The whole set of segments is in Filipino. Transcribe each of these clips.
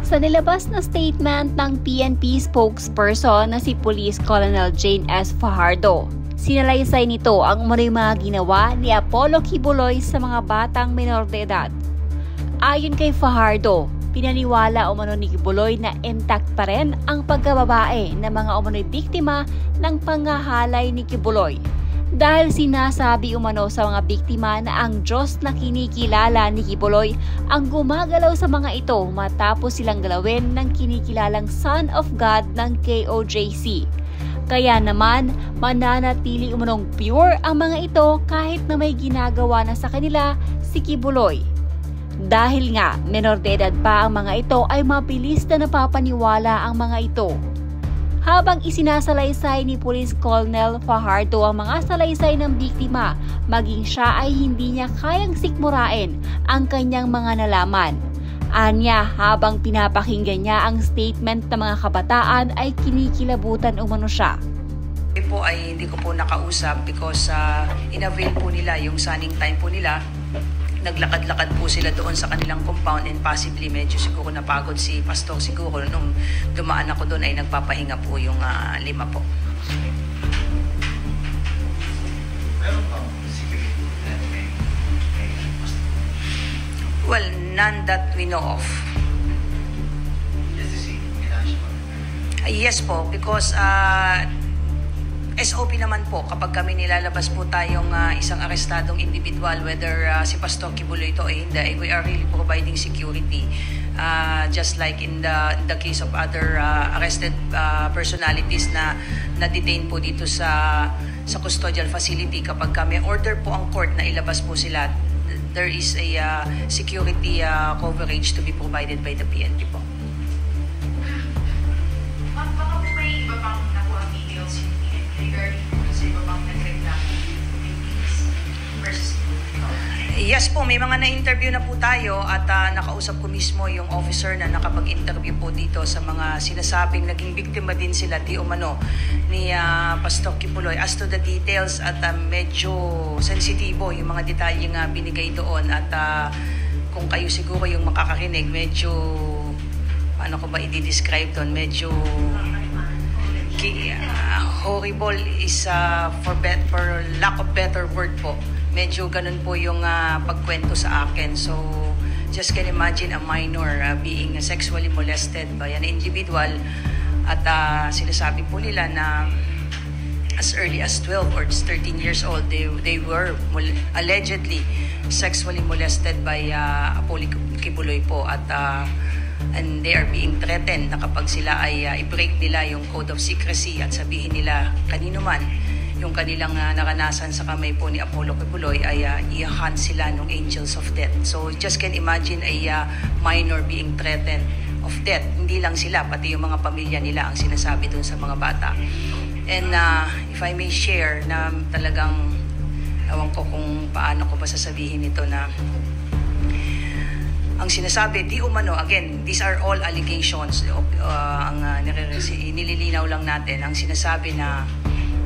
Sa nilabas na statement ng PNP spokesperson na si Police Colonel Jane S. Fajardo, sinalaysay nito ang umano'y mga ginawa ni Apollo Quiboloy sa mga batang menor de edad. Ayon kay Fajardo, pinaniwala umano ni Quiboloy na intact pa rin ang pagkababae ng mga umano'y biktima ng panghahalay ni Quiboloy. Dahil sinasabi umano sa mga biktima na ang Diyos na kinikilala ni Quiboloy ang gumagalaw sa mga ito matapos silang galawin ng kinikilalang Son of God ng KOJC. Kaya naman, mananatili umanong pure ang mga ito kahit na may ginagawa na sa kanila si Quiboloy. Dahil nga, menor de edad pa ang mga ito ay mabilis na napapaniwala ang mga ito. Habang isinasalaysay ni Police Colonel Fajardo ang mga salaysay ng biktima, maging siya ay hindi niya kayang sikmurain ang kanyang mga nalaman. Anya, habang pinapakinggan niya ang statement ng mga kabataan ay kinikilabutan umano siya. Po ay hindi ko po nakausap because in-avail po nila yung sunning time po nila. Naglakad-lakad po sila doon sa kanilang compound and possibly medyo siguro napagod si Pastor siguro nung dumaan ako doon ay nagpapahinga po yung 5 po. Well, none that we know of. Yes po, because SOP naman po kapag kami nilalabas po tayong isang arestadong individual, whether si Pastor Quiboloy ito ay hindi, we are really providing security. Just like in the case of other arrested personalities na na-detain po dito sa custodial facility, kapag kami order po ang court na ilabas po sila, there is a security coverage to be provided by the PNP po. Baka po may iba pang nakuha details yung PNP regarding sa iba pang nagreklamo versus Yes po, may mga na-interview na po tayo at nakausap ko mismo yung officer na nakapag-interview po dito sa mga sinasabing naging biktima din sila di umano ni Pastor Quiboloy. As to the details at medyo sensitibo yung mga detalye nga binigay doon at kung kayo siguro yung makakarinig, medyo paano ko ba i-describe doon, medyo horrible is for lack of better word po. Medyo ganun po yung pagkwento sa akin. So, just can imagine a minor being sexually molested by an individual at sinasabi po nila na as early as 12 or 13 years old, they were allegedly sexually molested by Apollo Quiboloy po at and they are being threatened na kapag sila ay i-break nila yung code of secrecy at sabihin nila kanino man yung kanilang naranasan sa kamay po ni Apollo Quiboloy ay iyakan sila ng angels of death. So just can imagine a minor being threatened of death. Hindi lang sila, pati yung mga pamilya nila ang sinasabi dun sa mga bata. And if I may share na talagang ewan ko kung paano ko ba sasabihin ito na ang sinasabi, di umano, again, these are all allegations. Ang nililinaw lang natin, ang sinasabi na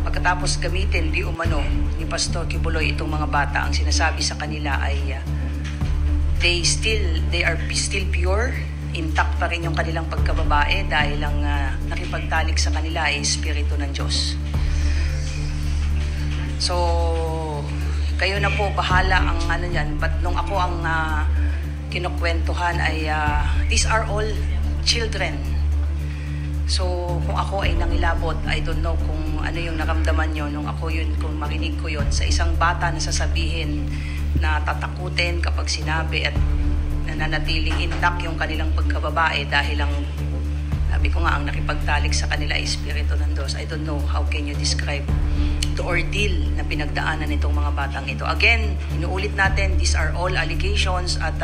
pagkatapos gamitin di umano ni Pastor Quiboloy itong mga bata, ang sinasabi sa kanila ay they are still pure, intact pa rin yung kanilang pagkababae dahil ang nakipagtalik sa kanila ay Espiritu ng Diyos. So, kayo na po bahala ang ano yan. But nung ako ang kinukwentuhan ay these are all children. So, kung ako ay nangilabot, I don't know kung ano yung naramdaman nyo nung ako yun, kung marinig ko yun. Sa isang bata na sasabihin na tatakutin kapag sinabi at nananatiling intact yung kanilang pagkababae dahil ang, sabi ko nga, ang nakipagtalik sa kanila ay Espiritu ng Diyos. I don't know how can you describe the ordeal na pinagdaanan nitong mga batang ito. Again, inuulit natin, these are all allegations at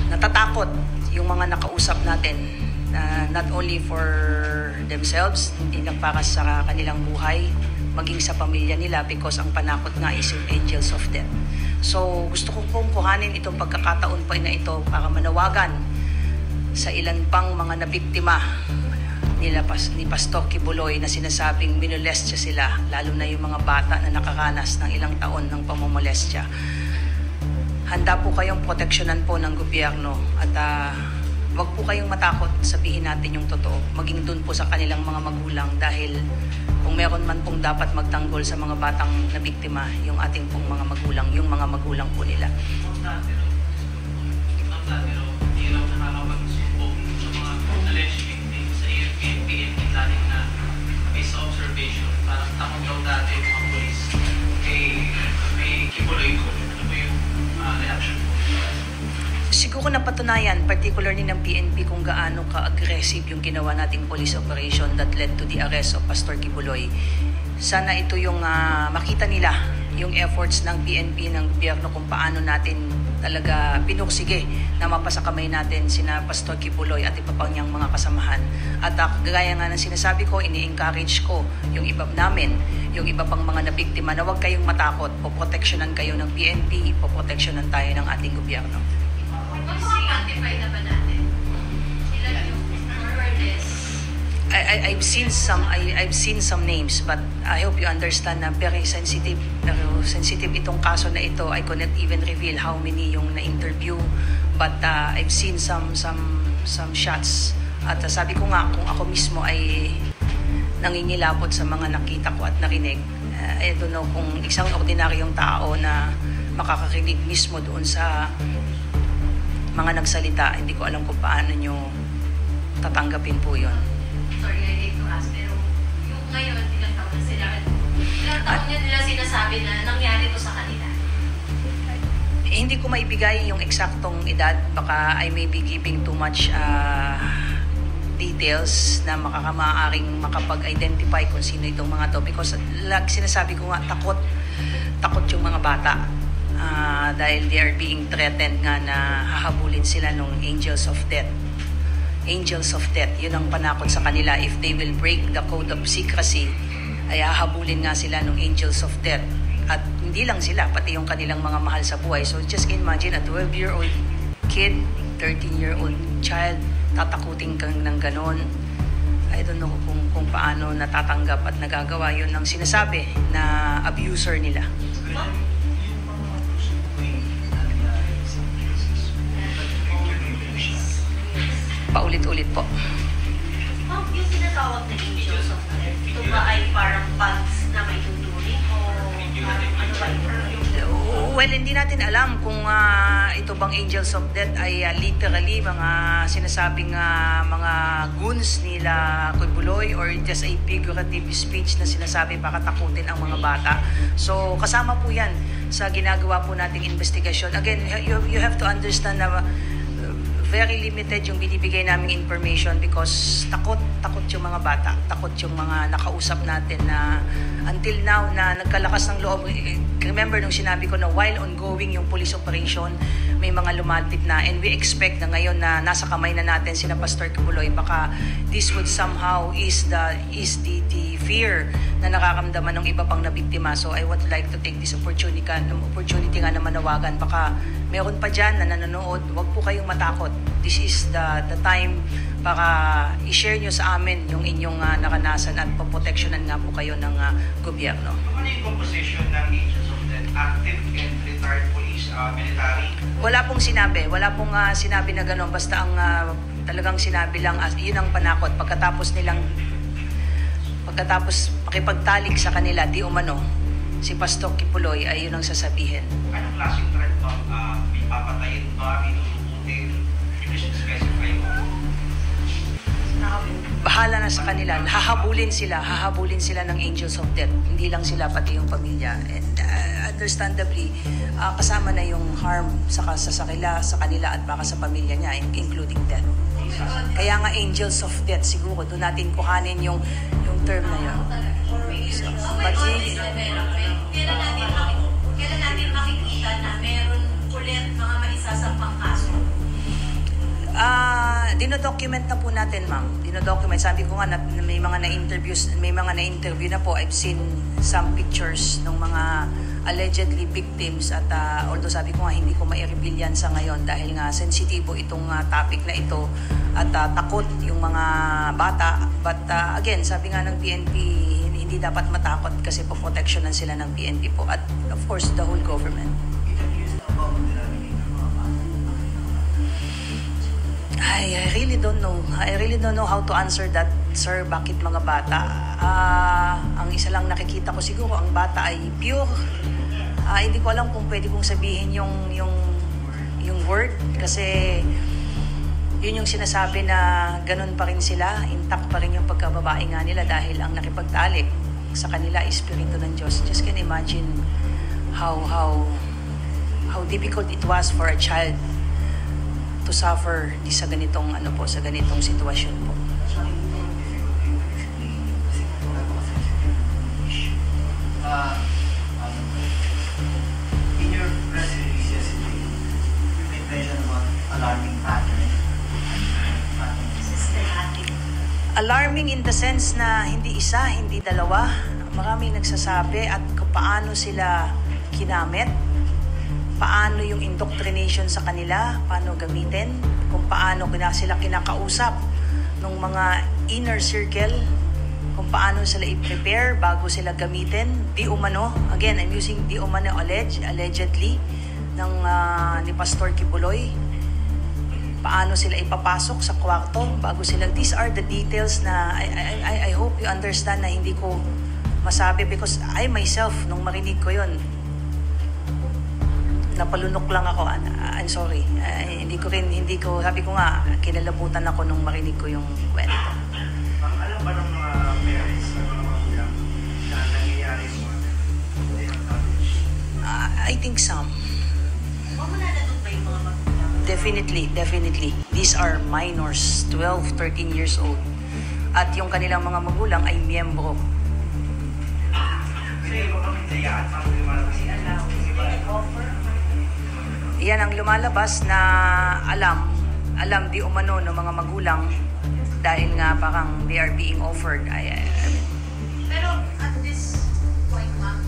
natatakot yung mga nakausap natin. Not only for themselves, hindi lang para sa kanilang buhay, maging sa pamilya nila because ang panakot nga is yung angels of death. So, gusto ko pong kuhanin itong pagkakataon pa na ito para manawagan sa ilan pang mga nabiktima ni Pastor Quiboloy na sinasabing minolestya sila, lalo na yung mga bata na nakaranas ng ilang taon ng pamomolestya. handa po kayong proteksyonan po ng gobyerno at wag po kayong matakot, sabihin natin yung totoo. Maging dun po sa kanilang mga magulang dahil kung meron man pong dapat magtanggol sa mga batang na biktima, yung ating pong mga magulang, yung mga magulang po nila. Hindi raw nakakapagsumbong sa mga alleged victims sa PNP dahil na based observation. Parang takot daw dati yung mga polis kay Kibuloy ko. Ano po yung reaction po? Siguro napatunayan, particularly ng PNP, kung gaano ka-aggressive yung ginawa nating police operation that led to the arrest of Pastor Kibuloy. Sana ito yung makita nila, yung efforts ng PNP, ng gobyerno, kung paano natin talaga pinursige na mapasa kamay natin sina Pastor Kibuloy at iba pang niyang mga kasamahan. At gaya nga ng sinasabi ko, ini-encourage ko yung iba namin, yung iba pang mga nabiktima na huwag kayong matakot, poproteksyonan kayo ng PNP, poproteksyonan tayo ng ating gobyerno. Quantify na ba natin? Ilan yung more or less? I've seen some names, but I hope you understand na very sensitive itong kaso na ito. I couldn't even reveal how many yung na-interview, but I've seen some shots. At sabi ko nga, kung ako mismo ay nangingilapot sa mga nakita ko at narinig, I don't know kung isang ordinaryong tao na makakakinig mismo doon sa mga nagsalita, hindi ko alam kung paano nyo tatanggapin po yun. Sorry, I hate to ask, pero yung ngayon, ilang taon na sila? Ilang taon nila sinasabi na nangyari to sa kanila? Hindi ko maibigay yung eksaktong edad. Baka I may be giving too much details na maaaring makapag-identify kung sino itong mga to. Because sinasabi ko nga, takot yung mga bata. Dahil they are being threatened nga na hahabulin sila ng angels of death. Angels of death, yun ang panakot sa kanila. If they will break the code of secrecy, ay hahabulin nga sila ng angels of death. At hindi lang sila, pati yung kanilang mga mahal sa buhay. So just imagine a 12-year-old kid, 13-year-old child, tatakutin kang ng ganon. I don't know kung paano natatanggap at nagagawa yun ng sinasabi na abuser nila. Paulit-ulit po. Ma'am, yung sinatawag na angels of death, ito ba ay parang bugs na may tuturing o ano ba yung... Well, hindi natin alam kung ito bang angels of death ay literally mga sinasabing mga goons nila Kibuloy or just a figurative speech na sinasabi para takutin ang mga bata. So, kasama po yan sa ginagawa po nating investigasyon. Again, you have to understand na very limited yung binibigay naming information because takot yung mga bata, takot yung mga nakausap natin na until now na nagkalakas ng loob. Remember nung sinabi ko na while ongoing yung police operation, may mga lumalapit na and we expect na ngayon na nasa kamay na natin sina Pastor Kibuloy, baka this would somehow ease the fear na nakakamdaman ng iba pang nabiktima. So I would like to take this opportunity nga na manawagan. Baka meron pa dyan na nanonood, huwag po kayong matakot. This is the time para i-share nyo sa amin yung inyong naranasan at poproteksyonan nga po kayo ng gobyerno. Ano yung composition ng Angels of Death? Active and retired police, military? Wala pong sinabi na gano'n. Basta ang talagang sinabi lang, yun ang panakot. Pagkatapos makipagtalik sa kanila, di umano, si Pastor Kibuloy ay yun ang sasabihin. Anong klaseng threat ba? May papatayin ba? May lulukutin? Hindi specify mo? Bahala na sa kanila. Hahabulin sila ng angels of death. Hindi lang sila, pati yung pamilya. And understandably, kasama na yung harm sa kanila at baka sa pamilya niya, including death. Kaya nga angels of death, siguro doon natin kuhanin yung term na yun. So, but kailan natin makikita na meron ulit mga maisasampang kaso? Dinodocument na po natin, ma'am. Sabi ko nga na may mga na-interview na po. I've seen some pictures ng mga allegedly victims at although sabi ko nga hindi ko ma-reveal yan sa ngayon dahil nga sensitibo itong topic na ito at takot yung mga bata. But again, sabi nga ng PNP, hindi dapat matakot kasi po protectionan sila ng PNP po at of course the whole government. Interviews about I really don't know. I really don't know how to answer that, sir. Bakit mga bata? Ang isa lang nakikita ko siguro, ang bata ay pure. Hindi ko alam kung pwede kong sabihin yung word kasi yun yung sinasabi na ganun pa rin sila, intact pa rin yung pagkababae nga nila dahil ang nakipagtalik sa kanila espiritu ng Diyos. Just can imagine how difficult it was for a child to suffer sa ganitong sa ganitong sitwasyon po. In your press release yesterday, you made mention about alarming pattern. Systematic. Alarming in the sense na hindi isa, hindi dalawa. Maraming nagsasabi at kung paano sila kinamit, paano yung indoctrination sa kanila, paano gamitin, kung paano sila kinakausap ng mga inner circle, kung paano sila i-prepare bago sila gamitin. Di umano, again, I'm using di umano allegedly, ni Pastor Kibuloy. Paano sila ipapasok sa kwarto bago sila. These are the details na I hope you understand na hindi ko masabi because I myself, nung marinig ko yun, napalunok lang ako. I'm sorry. Hindi ko, sabi ko nga, kinalabutan ako nung marinig ko yung kwento. Alam ba ng mga parents, ng mga magulang, na nangyayari mo? I think some. Mananagot ba yung mga magulang? Definitely. These are minors, 12, 13 years old. At yung kanilang mga magulang ay miyembro. Yan ang lumalabas na alam di umano ng mga magulang dahil nga parang they are being offered. Pero at this point, ma'am,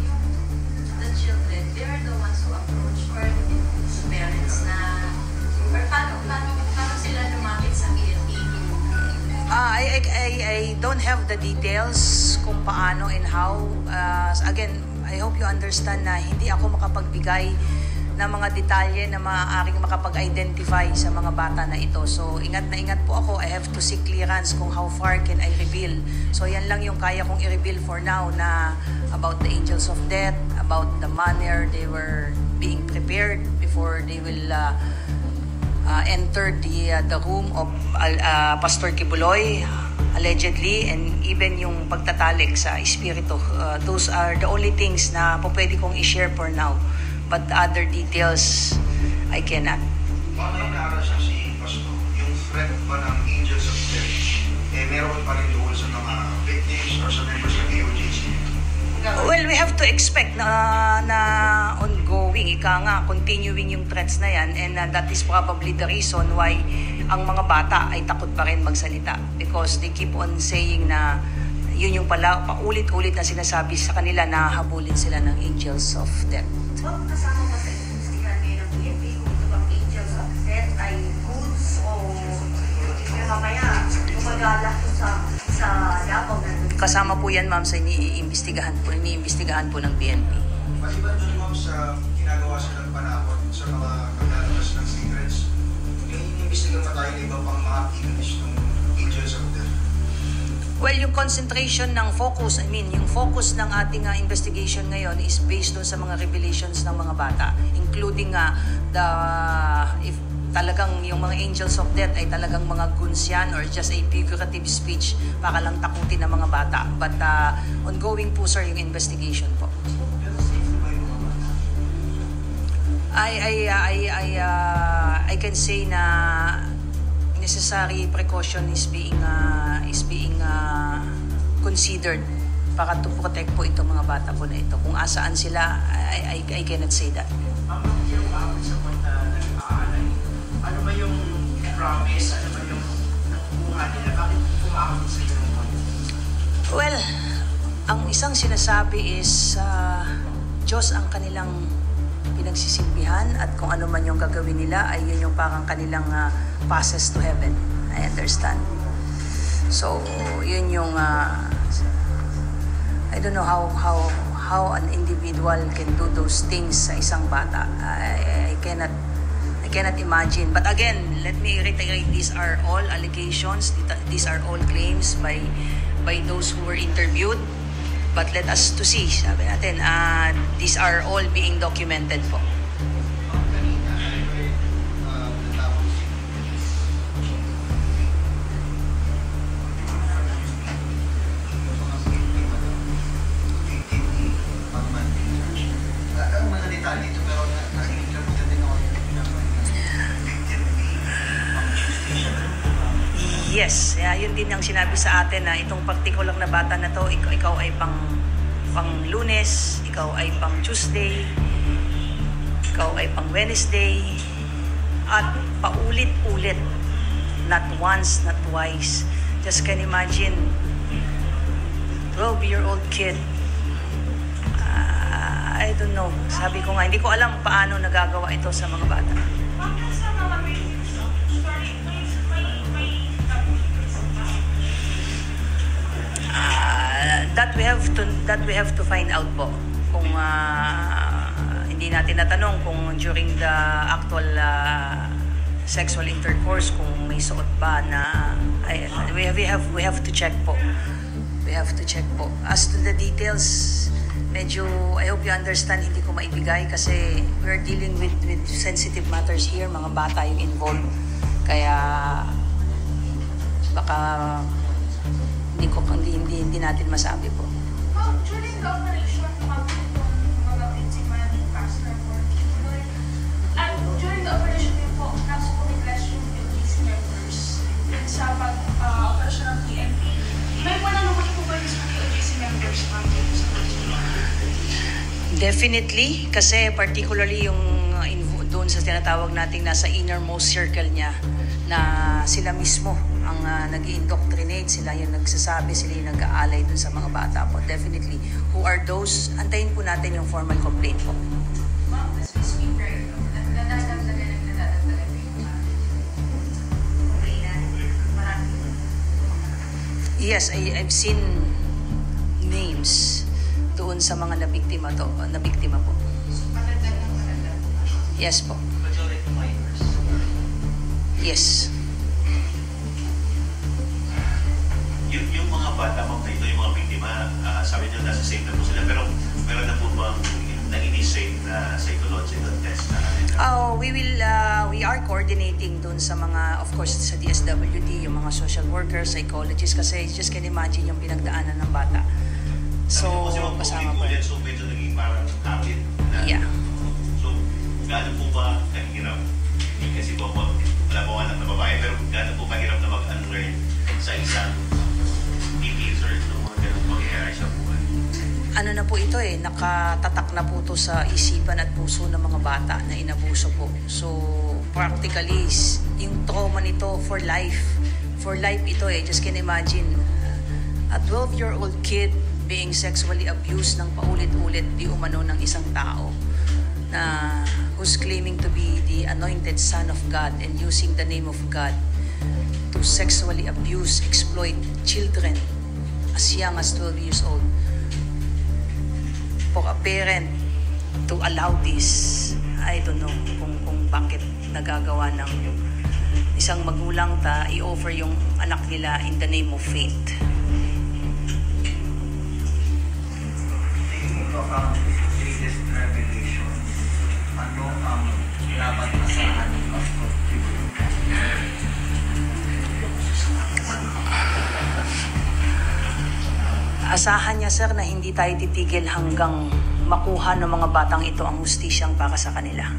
the children, they are the ones who approach or parents na or paano sila lumapit sa PNP? I don't have the details kung paano and how. Again, I hope you understand na hindi ako makapagbigay ng mga detalye na maaaring makapag-identify sa mga bata na ito. So, ingat na ingat po ako. I have to seek clearance kung how far can I reveal. So, yan lang yung kaya kong i-reveal for now na about the angels of death, about the manner they were being prepared before they will enter the room of Pastor Kibuloy, allegedly, and even yung pagtatalik sa espiritu. Those are the only things na po pwede kong i-share for now. But other details, I cannot. Paano nag-aaral siya si Pastor? Yung threat ba ng angels of death, meron pa rin doon sa mga victims or sa members ng AOJC? Well, we have to expect na ongoing, continuing yung threats na yan, and that is probably the reason why ang mga bata ay takot pa rin magsalita because they keep on saying na yun yung paulit-ulit na sinasabi sa kanila na habulin sila ng angels of death. Kasama ba sa investigahan ngayon ng PNP kung ito bang angels of death ay goods o mamaya gumagala ko sa Davao na Kasama po yan, ma'am, sa iniimbestigahan po ng PNP. Maliban doon, ma'am, sa ginagawa silang panakot sa mga paglalabas ng secrets, iniimbestigahan pa tayo na iba pang mga activities ng angels of death? Well, yung concentration ng focus, yung focus ng ating investigation ngayon is based doon sa mga revelations ng mga bata, including if talagang yung mga angels of death ay talagang mga guns yan or just a figurative speech para lang takutin ng mga bata. But ongoing po, sir, yung investigation po. I can say na necessary precaution is being considered para to protect po itong mga bata po na ito. Kung asaan sila, I cannot say that. Ano ba yung promise? Ano ba yung nakukuha nila? Bakit pumakot sa iyo? Well, ang isang sinasabi is Diyos ang kanilang pinagsisilbihan at kung ano man yung gagawin nila ay yun yung parang kanilang passes to heaven. I understand. So, yun yung I don't know how an individual can do those things sa isang bata. I cannot cannot imagine. But again, let me reiterate, these are all allegations, these are all claims by those who were interviewed. But let us to see, sabi natin, these are all being documented po. Yes, yun din ang sinabi sa atin na itong particular na bata na to, ikaw ay pang Lunes, ikaw ay pang Tuesday, ikaw ay pang Wednesday, at paulit-ulit, not once, not twice. Just can imagine, 12-year-old kid, I don't know, sabi ko nga, hindi ko alam paano nagagawa ito sa mga bata. That we have to find out po. Kung hindi natin natanong kung during the actual sexual intercourse kung may suot ba na we have to check po. We have to check po. As to the details, medyo I hope you understand, hindi ko maibigay kasi we're dealing with sensitive matters here, mga bata yung involved. Kaya baka hindi natin masabi po. During the operation, mga biktima ng Pastor Kibuloy, at during the operation din po, nasa communication yung police members sa pag-operasyon ng PNP, may wala naman po ba yung POJC members Definitely, kasi particularly yung doon sa tinatawag nating nasa innermost circle niya, na sila mismo ang nag-indoctrinate, sila yung nagsasabi, sila yung nag-aalay dun sa mga bata po. Definitely. Who are those? Antayin po natin yung formal complaint po. Ma'am, as we speak right now, nadadagdagan yung marami. Yes, I've seen names doon sa mga nabiktima po. Matagdag ng matagdag. Yes po. Majority minors. Yes. Yung mga bata, ma'am, na ito, yung mga biktima, sabi niyo nasa safe na po sila, pero meron na po bang na-initiate na psychological test na? We are coordinating doon sa mga, of course, sa DSWD, yung mga social workers, psychologists, kasi just can imagine yung pinagdaanan ng bata. So, kasama po. So, medyo naging parang habit na. Yeah. So, gaano po ba kahirap? Kasi po, wala po anak na babae, pero gaano po kahirap na mag-unlearn sa isang teenager ng mga ganong mangyayari sa buhay? Ano na po ito nakatatak na po ito sa isipan at puso ng mga bata na inabuso po. So, practically, yung trauma nito for life. For life ito just can imagine, a 12-year-old kid being sexually abused ng paulit-ulit di umano ng isang tao na who's claiming to be the anointed son of God and using the name of God to sexually abuse, exploit children as young as 12 years old. For a parent to allow this, I don't know kung bakit nagagawa ng isang magulang i-offer yung anak nila in the name of faith. Ang latest revelation, ano ang dapat asahan ng Pastor Kibuloy? Asahan niya, sir, na hindi tayo titigil hanggang makuha ng mga batang ito ang hustisyang para sa kanila.